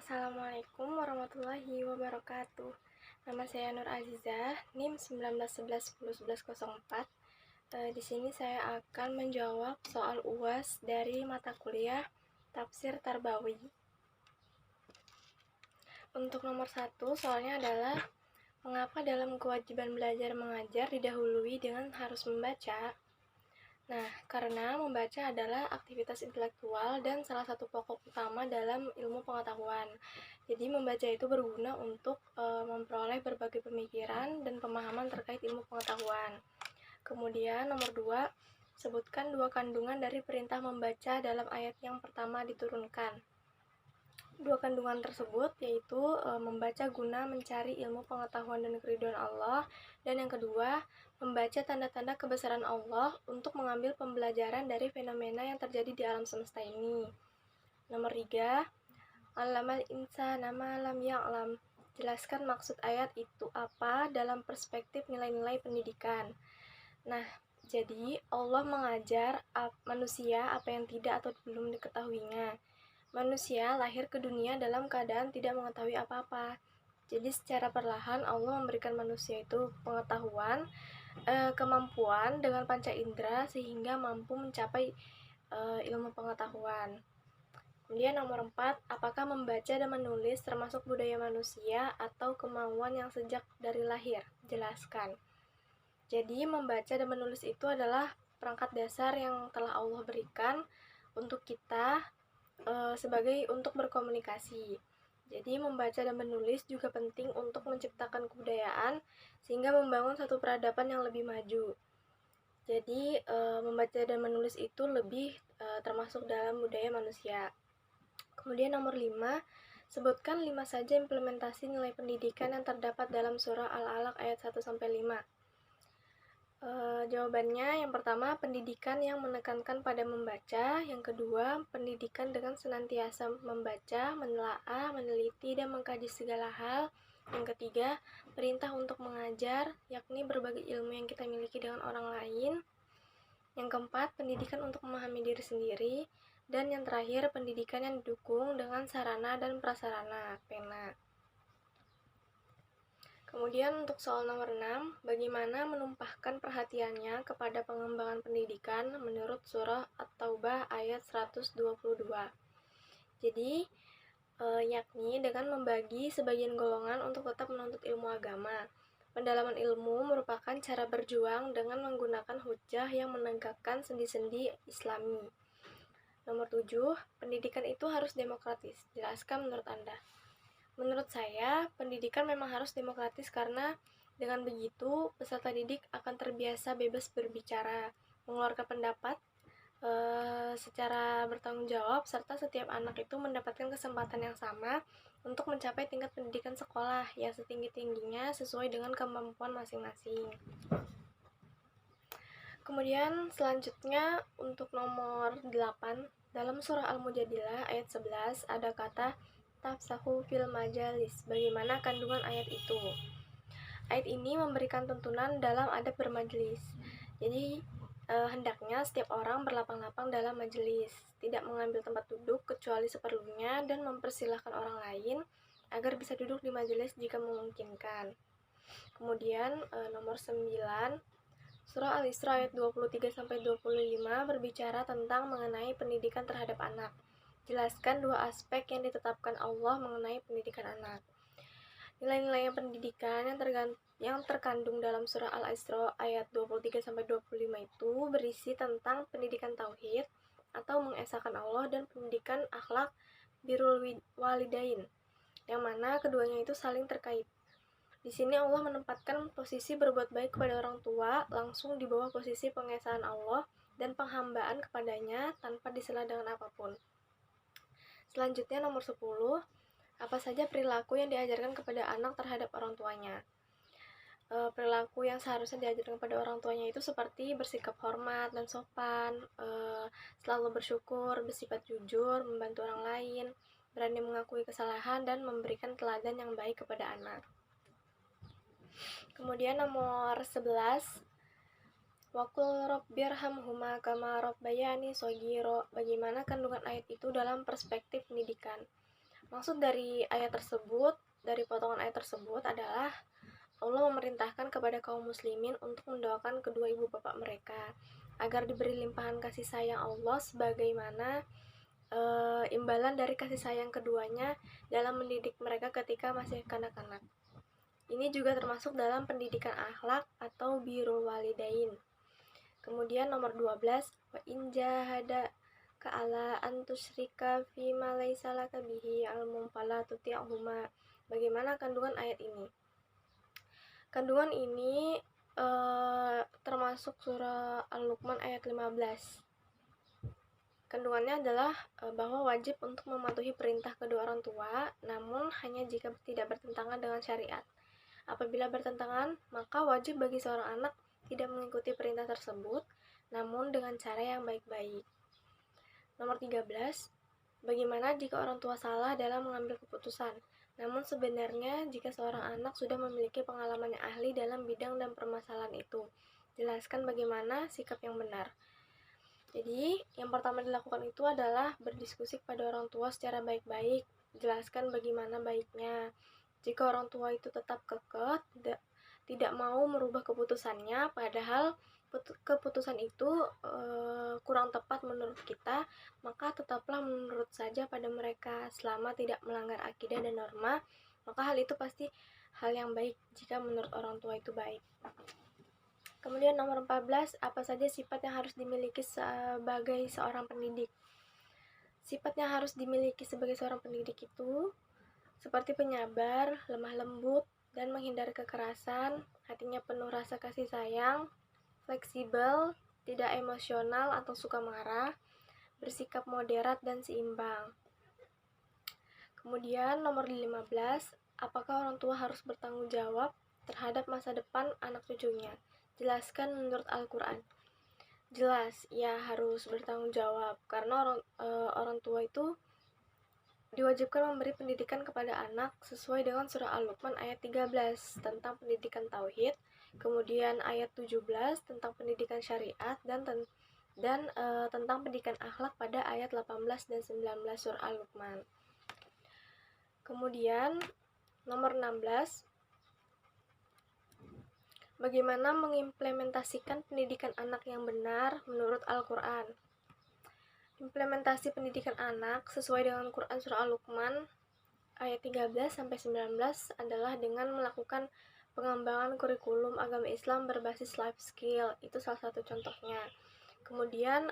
Assalamualaikum warahmatullahi wabarakatuh. Nama saya Nur Azizah, NIM 1911101104. Di sini saya akan menjawab soal UAS dari mata kuliah Tafsir Tarbawi. Untuk nomor 1, soalnya adalah mengapa dalam kewajiban belajar mengajar didahului dengan harus membaca? Nah, karena membaca adalah aktivitas intelektual dan salah satu pokok utama dalam ilmu pengetahuan. Jadi membaca itu berguna untuk memperoleh berbagai pemikiran dan pemahaman terkait ilmu pengetahuan. Kemudian nomor 2, sebutkan 2 kandungan dari perintah membaca dalam ayat yang pertama diturunkan. 2 kandungan tersebut yaitu membaca guna mencari ilmu pengetahuan dan keridhaan Allah, dan yang kedua, membaca tanda-tanda kebesaran Allah untuk mengambil pembelajaran dari fenomena yang terjadi di alam semesta ini. Nomor 3, Allamal insana ma lam ya'lam. Jelaskan maksud ayat itu apa dalam perspektif nilai-nilai pendidikan. Nah, jadi Allah mengajar manusia apa yang tidak atau belum diketahuinya. Manusia lahir ke dunia dalam keadaan tidak mengetahui apa-apa. Jadi secara perlahan Allah memberikan manusia itu pengetahuan, kemampuan dengan panca indera sehingga mampu mencapai ilmu pengetahuan. Kemudian nomor 4, apakah membaca dan menulis termasuk budaya manusia atau kemauan yang sejak dari lahir? Jelaskan. Jadi membaca dan menulis itu adalah perangkat dasar yang telah Allah berikan untuk kita sebagai untuk berkomunikasi. Jadi membaca dan menulis juga penting untuk menciptakan kebudayaan sehingga membangun satu peradaban yang lebih maju. Jadi membaca dan menulis itu lebih termasuk dalam budaya manusia. Kemudian nomor 5, sebutkan 5 saja implementasi nilai pendidikan yang terdapat dalam surah Al-Alaq ayat 1-5. Jawabannya, yang pertama, pendidikan yang menekankan pada membaca. Yang kedua, pendidikan dengan senantiasa membaca, menelaah, meneliti, dan mengkaji segala hal. Yang ketiga, perintah untuk mengajar, yakni berbagi ilmu yang kita miliki dengan orang lain. Yang keempat, pendidikan untuk memahami diri sendiri. Dan yang terakhir, pendidikan yang didukung dengan sarana dan prasarana, pena. Kemudian untuk soal nomor 6, bagaimana menumpahkan perhatiannya kepada pengembangan pendidikan menurut surah At-Taubah ayat 122. Jadi, yakni dengan membagi sebagian golongan untuk tetap menuntut ilmu agama. Pendalaman ilmu merupakan cara berjuang dengan menggunakan hujjah yang menegakkan sendi-sendi Islami. Nomor 7, pendidikan itu harus demokratis. Jelaskan menurut Anda. Menurut saya, pendidikan memang harus demokratis karena dengan begitu peserta didik akan terbiasa bebas berbicara, mengeluarkan pendapat secara bertanggung jawab, serta setiap anak itu mendapatkan kesempatan yang sama untuk mencapai tingkat pendidikan sekolah yang setinggi-tingginya sesuai dengan kemampuan masing-masing. Kemudian selanjutnya untuk nomor 8, dalam surah Al-Mujadilah ayat 11 ada kata tafsahu fil majalis. Bagaimana kandungan ayat itu? Ayat ini memberikan tuntunan dalam adab bermajelis. Jadi hendaknya setiap orang berlapang-lapang dalam majelis, tidak mengambil tempat duduk kecuali seperlunya, dan mempersilahkan orang lain agar bisa duduk di majelis jika memungkinkan. Kemudian nomor 9, surah Al-Isra ayat 23-25 berbicara tentang mengenai pendidikan terhadap anak. Jelaskan 2 aspek yang ditetapkan Allah mengenai pendidikan anak. Nilai-nilai pendidikan yang terkandung dalam surah Al-Isra ayat 23-25 itu berisi tentang pendidikan tauhid atau mengesahkan Allah dan pendidikan akhlak birrul walidain, yang mana keduanya itu saling terkait. Di sini Allah menempatkan posisi berbuat baik kepada orang tua langsung di bawah posisi pengesahan Allah dan penghambaan kepadanya tanpa disela dengan apapun. Selanjutnya nomor 10, apa saja perilaku yang diajarkan kepada anak terhadap orang tuanya? Perilaku yang seharusnya diajarkan kepada orang tuanya itu seperti bersikap hormat dan sopan, selalu bersyukur, bersifat jujur, membantu orang lain, berani mengakui kesalahan, dan memberikan teladan yang baik kepada anak. Kemudian nomor 11, Waqul rabbirhamhuma kama rabbayani shaghira. Bagaimana kandungan ayat itu dalam perspektif pendidikan? Maksud dari ayat tersebut, dari potongan ayat tersebut adalah Allah memerintahkan kepada kaum muslimin untuk mendoakan kedua ibu bapak mereka agar diberi limpahan kasih sayang Allah sebagaimana imbalan dari kasih sayang keduanya dalam mendidik mereka ketika masih kanak-kanak. Ini juga termasuk dalam pendidikan akhlak atau birrul walidain. Kemudian nomor 12, wa in jahada ka'ala an tusyrika fi ma laisa laka bihi ilmun fala tuti'huma. Bagaimana kandungan ayat ini? Kandungan ini termasuk surah Al-Luqman ayat 15. Kandungannya adalah bahwa wajib untuk mematuhi perintah kedua orang tua, namun hanya jika tidak bertentangan dengan syariat. Apabila bertentangan, maka wajib bagi seorang anak tidak mengikuti perintah tersebut, namun dengan cara yang baik-baik. Nomor 13, bagaimana jika orang tua salah dalam mengambil keputusan? Namun sebenarnya jika seorang anak sudah memiliki pengalaman yang ahli dalam bidang dan permasalahan itu, jelaskan bagaimana sikap yang benar. Jadi, yang pertama dilakukan itu adalah berdiskusi kepada orang tua secara baik-baik, jelaskan bagaimana baiknya. Jika orang tua itu tetap kekeh, tidak mau merubah keputusannya, padahal keputusan itu kurang tepat menurut kita, maka tetaplah menurut saja pada mereka selama tidak melanggar akidah dan norma, maka hal itu pasti hal yang baik jika menurut orang tua itu baik. Kemudian nomor 14, apa saja sifat yang harus dimiliki sebagai seorang pendidik? Sifat yang harus dimiliki sebagai seorang pendidik itu seperti penyabar, lemah lembut, dan menghindari kekerasan, hatinya penuh rasa kasih sayang, fleksibel, tidak emosional atau suka marah, bersikap moderat dan seimbang. Kemudian nomor 15, apakah orang tua harus bertanggung jawab terhadap masa depan anak cucunya? Jelaskan menurut Al-Quran. Jelas, ya harus bertanggung jawab karena orang tua itu diwajibkan memberi pendidikan kepada anak sesuai dengan surah Al-Luqman ayat 13 tentang pendidikan tauhid, kemudian ayat 17 tentang pendidikan syariat dan tentang pendidikan akhlak pada ayat 18 dan 19 surah Al-Luqman. Kemudian nomor 16, bagaimana mengimplementasikan pendidikan anak yang benar menurut Al-Quran? Implementasi pendidikan anak sesuai dengan Quran Surah Al-Luqman ayat 13-19 adalah dengan melakukan pengembangan kurikulum agama Islam berbasis life skill. Itu salah satu contohnya. Kemudian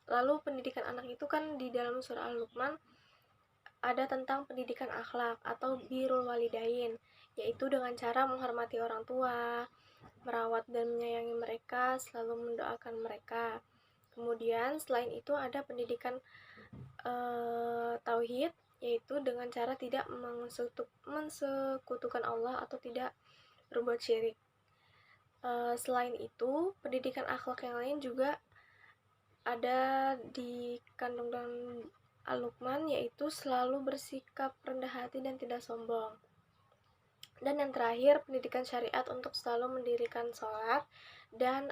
lalu pendidikan anak itu kan di dalam Surah Al-Luqman ada tentang pendidikan akhlak atau birrul walidain, yaitu dengan cara menghormati orang tua, merawat dan menyayangi mereka, selalu mendoakan mereka. Kemudian selain itu ada pendidikan tauhid, yaitu dengan cara tidak mensekutukan Allah atau tidak berbuat syirik. Selain itu, pendidikan akhlak yang lain juga ada di kandungan Al-Luqman, yaitu selalu bersikap rendah hati dan tidak sombong. Dan yang terakhir, pendidikan syariat untuk selalu mendirikan sholat dan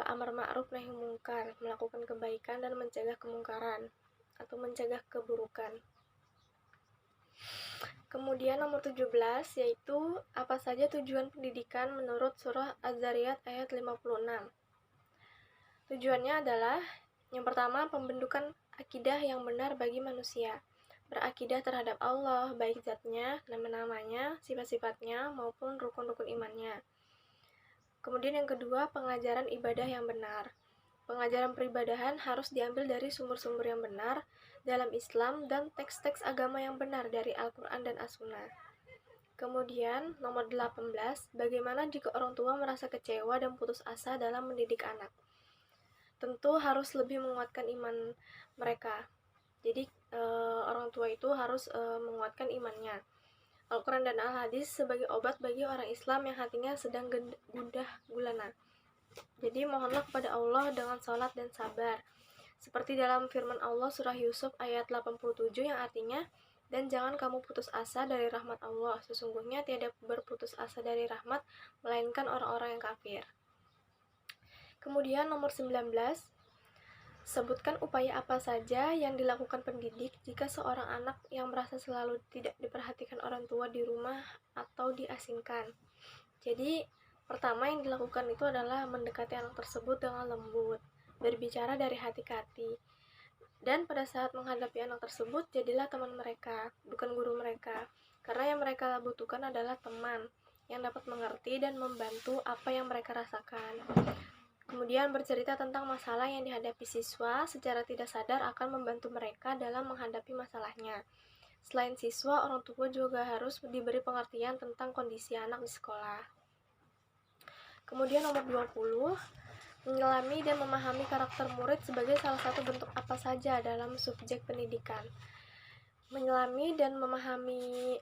amar ma'ruf nahi mungkar, melakukan kebaikan dan mencegah kemungkaran atau mencegah keburukan. Kemudian nomor 17, yaitu apa saja tujuan pendidikan menurut surah Az-Zariyat ayat 56. Tujuannya adalah yang pertama, pembentukan akidah yang benar bagi manusia, berakidah terhadap Allah, baik zatnya, nama-namanya, sifat-sifatnya, maupun rukun-rukun imannya. Kemudian yang kedua, pengajaran ibadah yang benar. Pengajaran peribadahan harus diambil dari sumber-sumber yang benar dalam Islam dan teks-teks agama yang benar dari Al-Quran dan As-Sunnah. Kemudian nomor 18, bagaimana jika orang tua merasa kecewa dan putus asa dalam mendidik anak? Tentu harus lebih menguatkan iman mereka. Jadi orang tua itu harus menguatkan imannya. Al-Quran dan Al-Hadis sebagai obat bagi orang Islam yang hatinya sedang gundah gulana. Jadi mohonlah kepada Allah dengan salat dan sabar. Seperti dalam firman Allah surah Yusuf ayat 87 yang artinya, dan jangan kamu putus asa dari rahmat Allah. Sesungguhnya tiada berputus asa dari rahmat melainkan orang-orang yang kafir. Kemudian nomor 19, Sebutkan upaya apa saja yang dilakukan pendidik jika seorang anak yang merasa selalu tidak diperhatikan orang tua di rumah atau diasingkan. Jadi, pertama yang dilakukan itu adalah mendekati anak tersebut dengan lembut, berbicara dari hati ke hati. Dan pada saat menghadapi anak tersebut, jadilah teman mereka, bukan guru mereka. Karena yang mereka butuhkan adalah teman yang dapat mengerti dan membantu apa yang mereka rasakan. Kemudian bercerita tentang masalah yang dihadapi siswa secara tidak sadar akan membantu mereka dalam menghadapi masalahnya. Selain siswa, orang tua juga harus diberi pengertian tentang kondisi anak di sekolah. Kemudian nomor 20, menyelami dan memahami karakter murid sebagai salah satu bentuk apa saja dalam subjek pendidikan. Menyelami dan memahami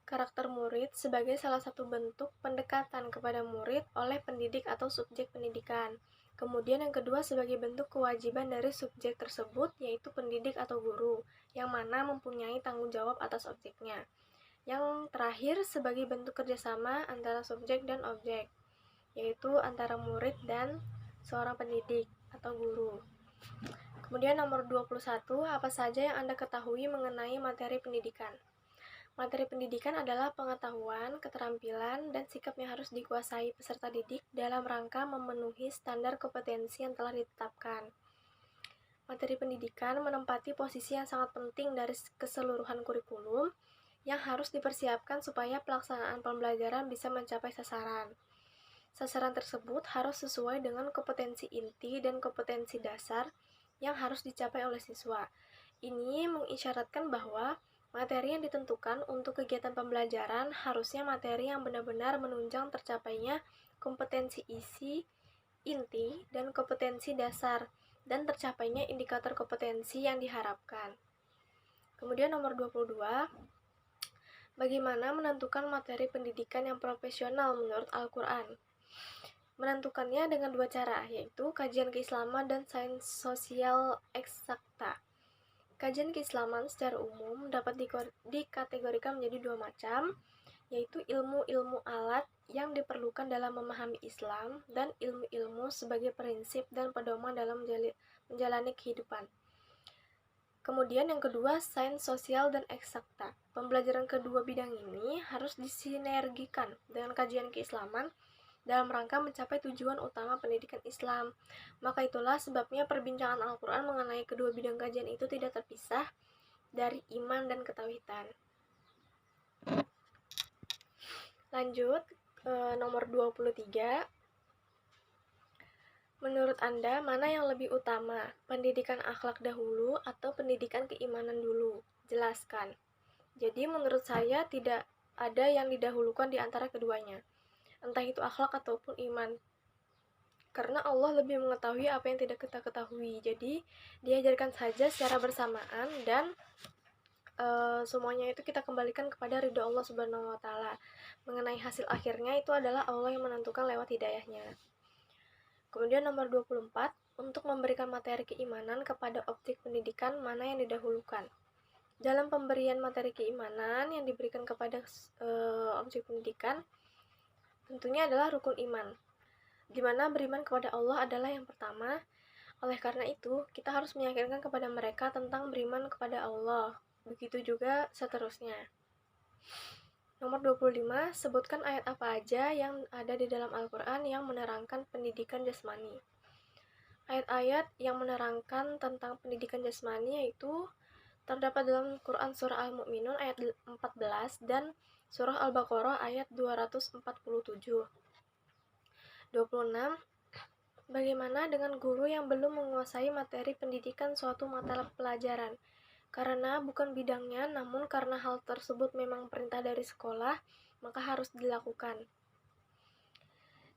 karakter murid sebagai salah satu bentuk pendekatan kepada murid oleh pendidik atau subjek pendidikan. Kemudian yang kedua sebagai bentuk kewajiban dari subjek tersebut, yaitu pendidik atau guru, yang mana mempunyai tanggung jawab atas objeknya. Yang terakhir sebagai bentuk kerjasama antara subjek dan objek, yaitu antara murid dan seorang pendidik atau guru. Kemudian nomor 21, apa saja yang Anda ketahui mengenai materi pendidikan? Materi pendidikan adalah pengetahuan, keterampilan, dan sikap yang harus dikuasai peserta didik dalam rangka memenuhi standar kompetensi yang telah ditetapkan. Materi pendidikan menempati posisi yang sangat penting dari keseluruhan kurikulum yang harus dipersiapkan supaya pelaksanaan pembelajaran bisa mencapai sasaran. Sasaran tersebut harus sesuai dengan kompetensi inti dan kompetensi dasar yang harus dicapai oleh siswa. Ini mengisyaratkan bahwa materi yang ditentukan untuk kegiatan pembelajaran harusnya materi yang benar-benar menunjang tercapainya kompetensi inti, dan kompetensi dasar, dan tercapainya indikator kompetensi yang diharapkan. Kemudian nomor 22, bagaimana menentukan materi pendidikan yang profesional menurut Al-Quran? Menentukannya dengan dua cara, yaitu kajian keislaman dan sains sosial eksakta. Kajian keislaman secara umum dapat dikategorikan menjadi dua macam, yaitu ilmu-ilmu alat yang diperlukan dalam memahami Islam dan ilmu-ilmu sebagai prinsip dan pedoman dalam menjalani kehidupan. Kemudian yang kedua, sains sosial dan eksakta. Pembelajaran kedua bidang ini harus disinergikan dengan kajian keislaman dalam rangka mencapai tujuan utama pendidikan Islam. Maka itulah sebabnya perbincangan Al-Quran mengenai kedua bidang kajian itu tidak terpisah dari iman dan ketauhidan. Lanjut, nomor 23. Menurut Anda, mana yang lebih utama? Pendidikan akhlak dahulu atau pendidikan keimanan dulu? Jelaskan. Jadi menurut saya tidak ada yang didahulukan di antara keduanya, entah itu akhlak ataupun iman. Karena Allah lebih mengetahui apa yang tidak kita ketahui. Jadi diajarkan saja secara bersamaan dan semuanya itu kita kembalikan kepada ridho Allah Subhanahu wa taala. Mengenai hasil akhirnya itu adalah Allah yang menentukan lewat hidayahnya. Kemudian nomor 24, untuk memberikan materi keimanan kepada objek pendidikan mana yang didahulukan? Dalam pemberian materi keimanan yang diberikan kepada objek pendidikan tentunya adalah rukun iman, di mana beriman kepada Allah adalah yang pertama. Oleh karena itu, kita harus meyakinkan kepada mereka tentang beriman kepada Allah. Begitu juga seterusnya. Nomor 25, sebutkan ayat apa aja yang ada di dalam Al-Quran yang menerangkan pendidikan jasmani. Ayat-ayat yang menerangkan tentang pendidikan jasmani yaitu terdapat dalam Quran Surah Al-Mu'minun ayat 14 dan Surah Al-Baqarah ayat 247. 26. Bagaimana dengan guru yang belum menguasai materi pendidikan suatu mata pelajaran? Karena bukan bidangnya, namun karena hal tersebut memang perintah dari sekolah, maka harus dilakukan.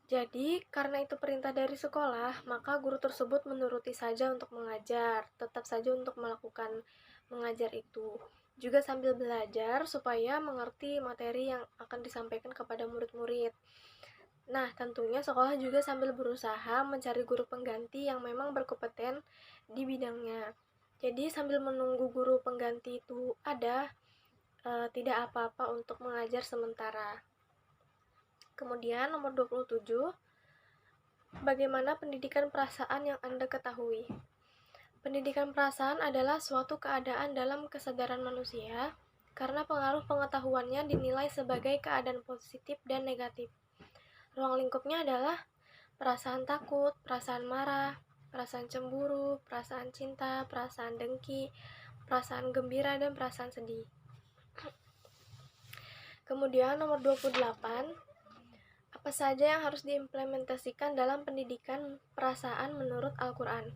Jadi, karena itu perintah dari sekolah, maka guru tersebut menuruti saja untuk mengajar, tetap saja untuk melakukan mengajar itu. Juga sambil belajar supaya mengerti materi yang akan disampaikan kepada murid-murid. Nah, tentunya sekolah juga sambil berusaha mencari guru pengganti yang memang berkompeten di bidangnya. Jadi sambil menunggu guru pengganti itu ada, tidak apa-apa untuk mengajar sementara. Kemudian nomor 27, bagaimana pendidikan perasaan yang Anda ketahui? Pendidikan perasaan adalah suatu keadaan dalam kesadaran manusia karena pengaruh pengetahuannya dinilai sebagai keadaan positif dan negatif. Ruang lingkupnya adalah perasaan takut, perasaan marah, perasaan cemburu, perasaan cinta, perasaan dengki, perasaan gembira, dan perasaan sedih. Kemudian nomor 28, apa saja yang harus diimplementasikan dalam pendidikan perasaan menurut Al-Quran?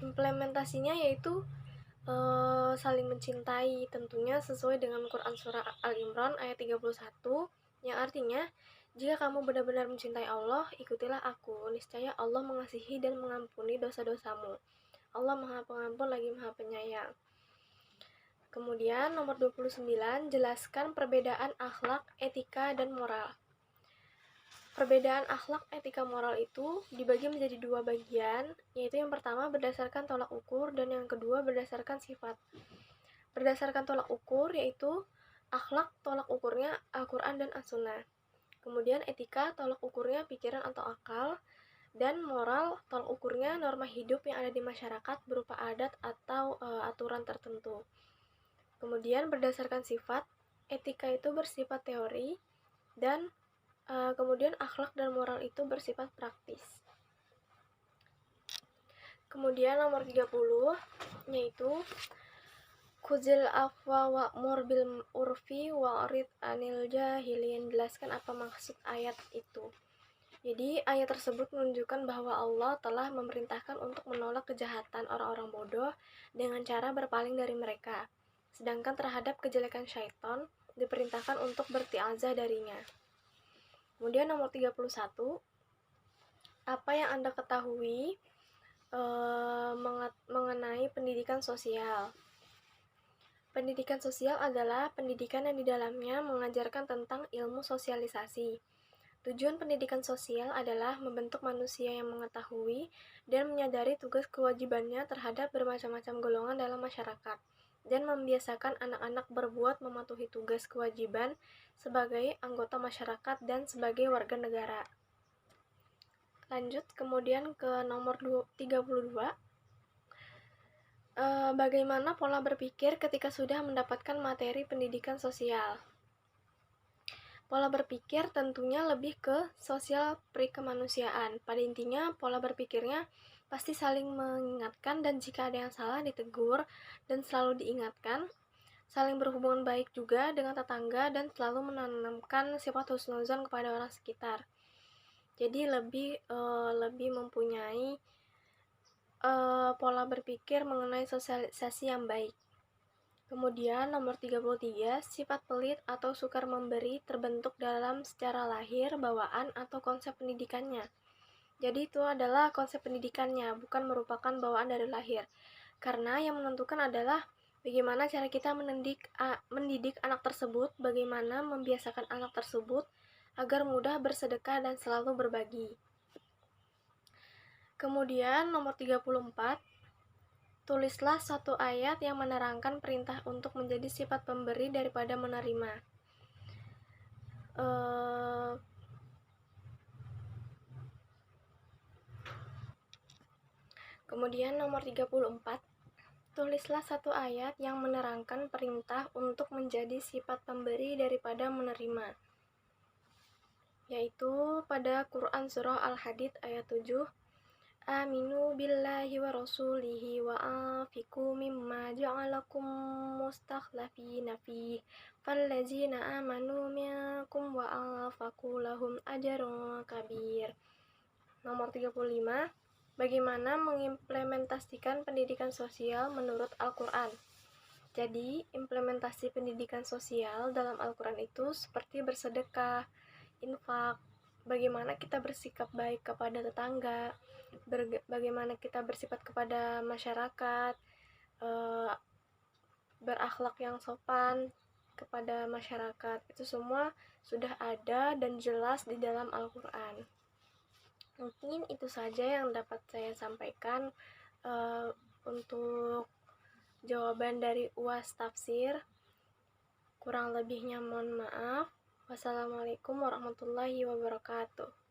Implementasinya yaitu saling mencintai, tentunya sesuai dengan Quran Surah Al-Imran ayat 31, yang artinya, jika kamu benar-benar mencintai Allah, ikutilah aku, niscaya Allah mengasihi dan mengampuni dosa-dosamu. Allah Maha Pengampun lagi Maha Penyayang. Kemudian nomor 29, jelaskan perbedaan akhlak, etika, dan moral. Perbedaan akhlak, etika, moral itu dibagi menjadi dua bagian, yaitu yang pertama berdasarkan tolak ukur dan yang kedua berdasarkan sifat. Berdasarkan tolak ukur yaitu akhlak, tolak ukurnya Al-Quran dan As-Sunnah. Kemudian etika, tolak ukurnya pikiran atau akal, dan moral, tolak ukurnya norma hidup yang ada di masyarakat berupa adat atau aturan tertentu. Kemudian berdasarkan sifat, etika itu bersifat teori, dan kemudian akhlak dan moral itu bersifat praktis. Kemudian nomor 30 yaitu Khuzil afwa wa'mur bil urfi wa'rid anil jahilin. Jelaskan apa maksud ayat itu. Jadi ayat tersebut menunjukkan bahwa Allah telah memerintahkan untuk menolak kejahatan orang-orang bodoh dengan cara berpaling dari mereka. Sedangkan terhadap kejelekan syaitan diperintahkan untuk bertiazah darinya. Kemudian nomor 31, apa yang Anda ketahui mengenai pendidikan sosial? Pendidikan sosial adalah pendidikan yang di dalamnya mengajarkan tentang ilmu sosialisasi. Tujuan pendidikan sosial adalah membentuk manusia yang mengetahui dan menyadari tugas kewajibannya terhadap bermacam-macam golongan dalam masyarakat, dan membiasakan anak-anak berbuat mematuhi tugas kewajiban sebagai anggota masyarakat dan sebagai warga negara. Lanjut kemudian ke nomor 32. Bagaimana pola berpikir ketika sudah mendapatkan materi pendidikan sosial? Pola berpikir tentunya lebih ke sosial perikemanusiaan. Pada intinya, pola berpikirnya pasti saling mengingatkan dan jika ada yang salah ditegur dan selalu diingatkan. Saling berhubungan baik juga dengan tetangga dan selalu menanamkan sifat husnuzon kepada orang sekitar. Jadi lebih mempunyai pola berpikir mengenai sosialisasi yang baik. Kemudian nomor 33, sifat pelit atau sukar memberi terbentuk dalam secara lahir, bawaan, atau konsep pendidikannya. Jadi itu adalah konsep pendidikannya, bukan merupakan bawaan dari lahir. Karena yang menentukan adalah bagaimana cara kita mendidik anak tersebut, bagaimana membiasakan anak tersebut agar mudah bersedekah dan selalu berbagi. Kemudian nomor 34, tulislah satu ayat yang menerangkan perintah untuk menjadi sifat pemberi daripada menerima. Kemudian nomor 34, tulislah satu ayat yang menerangkan perintah untuk menjadi sifat pemberi daripada menerima, yaitu pada Quran Surah Al-Hadid ayat 7, Aminu billahi wa rasulihi wa anfiqu mimma ja'alakum mustakhlafina fihi fallazina amanu minkum wa anfaqu lahum ajrun kabir. Nomor 35, bagaimana mengimplementasikan pendidikan sosial menurut Al-Quran? Jadi, implementasi pendidikan sosial dalam Al-Quran itu seperti bersedekah, infak, bagaimana kita bersikap baik kepada tetangga, bagaimana kita bersifat kepada masyarakat, berakhlak yang sopan kepada masyarakat. Itu semua sudah ada dan jelas di dalam Al-Quran. Mungkin itu saja yang dapat saya sampaikan untuk jawaban dari UAS Tafsir. Kurang lebihnya mohon maaf. Wassalamualaikum warahmatullahi wabarakatuh.